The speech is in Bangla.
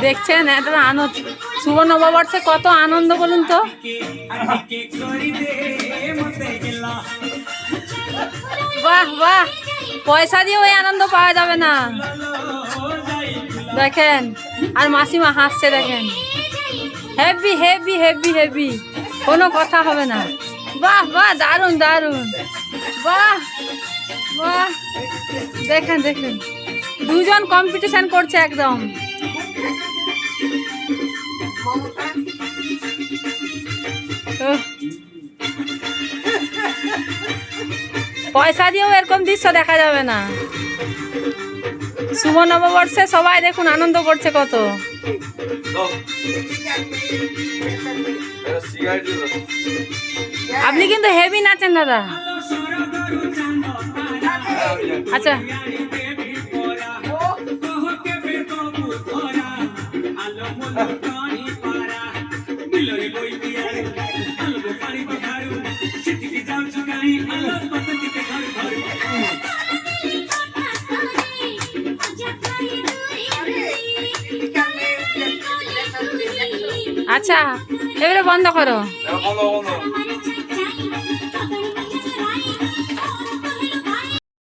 দেখছেন এত আনন্দ, শুভ নববর্ষে কত আনন্দ বলুন তো। বাহ বাহ, পয়সা দিয়ে ওই আনন্দ পাওয়া যাবে না। দেখেন আর মাসিমা হাসছে, দেখেন হেভি হেভি হেভি হেভি, কোনো কথা হবে না। বাহ বাহ, দারুণ দারুণ, বাহ বাহ, দেখেন দেখেন দুজন কম্পিটিশন করছে একদম। পয়সা দিয়েও এরকম দৃশ্য দেখা যাবে না। শুভ নববর্ষে সবাই দেখুন আনন্দ করছে কত। আপনি কিন্তু হেভি নাচেন দাদা। আচ্ছা আচ্ছা, এবারে বন্ধ করো।